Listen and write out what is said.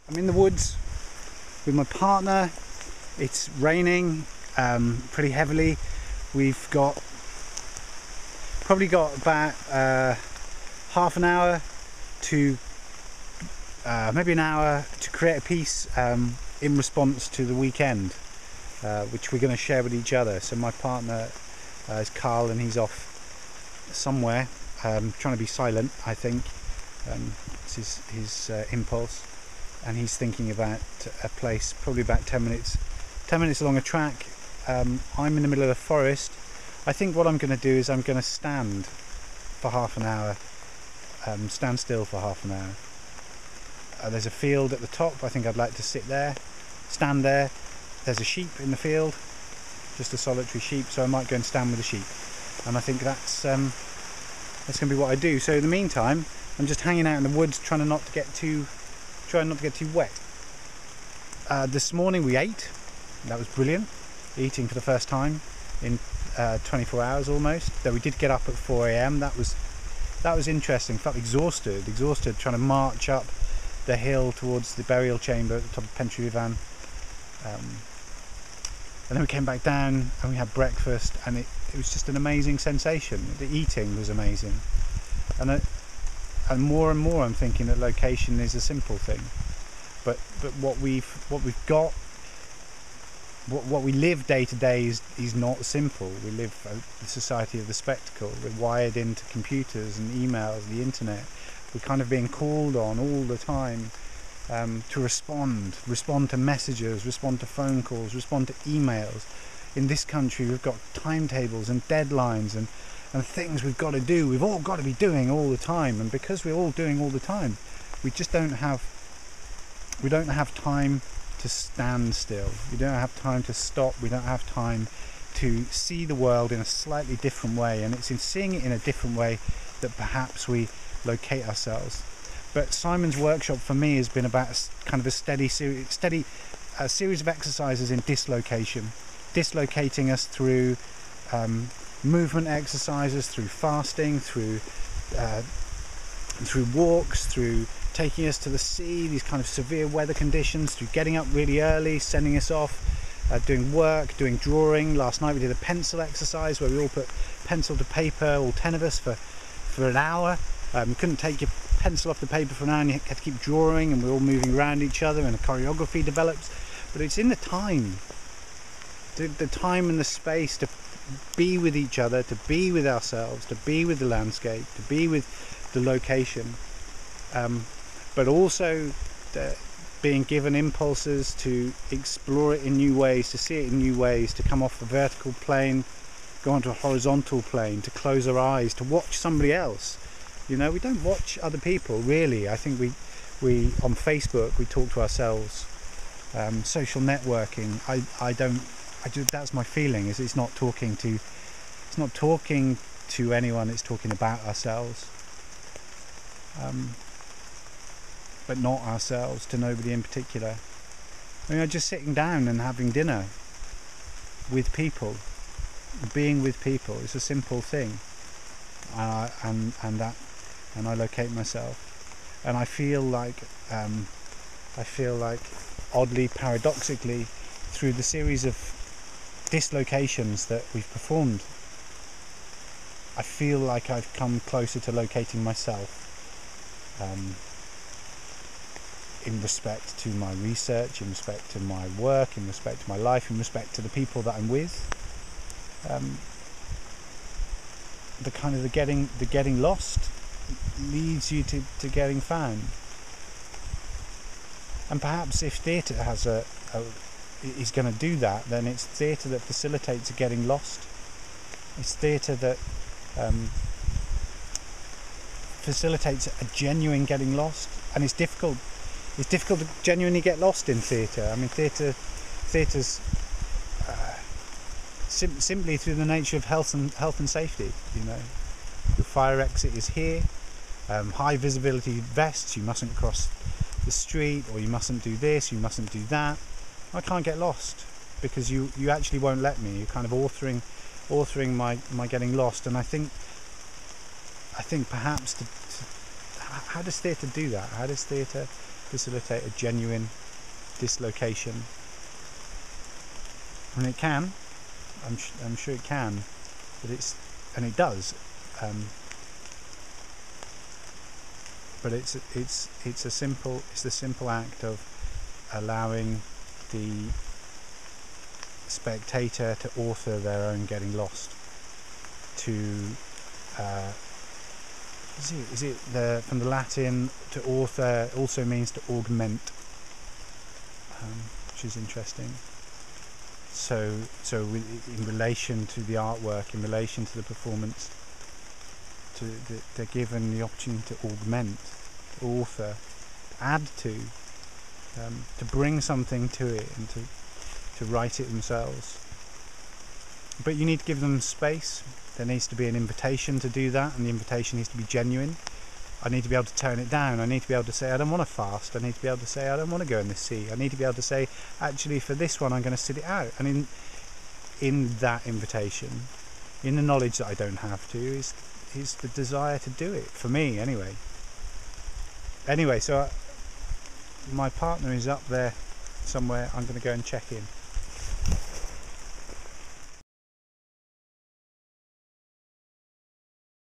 I'm in the woods with my partner. It's raining pretty heavily. We've probably got about half an hour to maybe an hour to create a piece in response to the weekend, which we're going to share with each other. So my partner is Carl, and he's off somewhere trying to be silent, I think. It's his impulse, and he's thinking about a place probably about 10 minutes along a track. I'm in the middle of the forest. I think what I'm going to do is I'm going to stand for half an hour, stand still for half an hour. There's a field at the top. I think I'd like to sit there, stand there. There's a sheep in the field, just a solitary sheep, so I might go and stand with the sheep. And I think that's going to be what I do. So in the meantime, I'm just hanging out in the woods, trying not to get too wet. This morning we ate. That was brilliant. Eating for the first time in 24 hours almost. Though we did get up at 4 a.m. That was interesting. Felt exhausted trying to march up the hill towards the burial chamber at the top of Pentre Ifan. And then we came back down and we had breakfast, and it was just an amazing sensation. The eating was amazing, and more and more I'm thinking that location is a simple thing, but what we live day to day is not simple. We live the society of the spectacle. We're wired into computers and emails, the internet. We're kind of being called on all the time to respond to messages, respond to phone calls, respond to emails. In this country we've got timetables and deadlines and things we've got to do. We've all got to be doing all the time, and because we're all doing all the time, we just don't have time to stand still. We don't have time to stop. We don't have time to see the world in a slightly different way, and it's in seeing it in a different way that perhaps we locate ourselves. But Simon's workshop for me has been about kind of a steady series of exercises in dislocating us through movement exercises, through fasting, through walks, through taking us to the sea, these kind of severe weather conditions, through getting up really early, sending us off, doing work, doing drawing. Last night we did a pencil exercise where we all put pencil to paper, all 10 of us, for an hour. You couldn't take your pencil off the paper for an hour, and you had to keep drawing, and we're all moving around each other, and a choreography develops. But it's in the time and the space to be with each other, to be with ourselves, to be with the landscape, to be with the location, but also being given impulses to explore it in new ways, to see it in new ways, to come off a vertical plane, go onto a horizontal plane, to close our eyes, to watch somebody else. You know, we don't watch other people really. I think we on Facebook we talk to ourselves. Social networking, that's my feeling, is it's not talking to anyone, it's talking about ourselves, but not ourselves to nobody in particular. I mean, just sitting down and having dinner with people, being with people, is a simple thing, and I locate myself, and I feel like oddly, paradoxically, through the series of dislocations that we've performed, I feel like I've come closer to locating myself, in respect to my research, in respect to my work, in respect to my life, in respect to the people that I'm with. The getting lost leads you to getting found. And perhaps if theatre is going to do that, then it's theatre that facilitates a getting lost. It's theatre that facilitates a genuine getting lost, and it's difficult to genuinely get lost in theatre. I mean, theatre's simply through the nature of health and safety. You know, your fire exit is here. High visibility vests. You mustn't cross the street, or you mustn't do this. You mustn't do that. I can't get lost because you actually won't let me. You're kind of authoring my getting lost. And I think perhaps how does theatre do that? How does theatre facilitate a genuine dislocation. And it can, I'm sure it can, but it does. But it's the simple act of allowing the spectator to author their own getting lost. To is it from the Latin, to author also means to augment, which is interesting. So in relation to the artwork, in relation to the performance, they're given the opportunity to augment, to author, to add to bring something to it, and to write it themselves. But you need to give them space. There needs to be an invitation to do that, and the invitation needs to be genuine. I need to be able to tone it down. I need to be able to say I don't want to fast. I need to be able to say I don't want to go in the sea. I need to be able to say, actually, for this one I'm going to sit it out. And in that invitation, in the knowledge that I don't have to, is the desire to do it, for me anyway. So my partner is up there somewhere. I'm going to go and check in.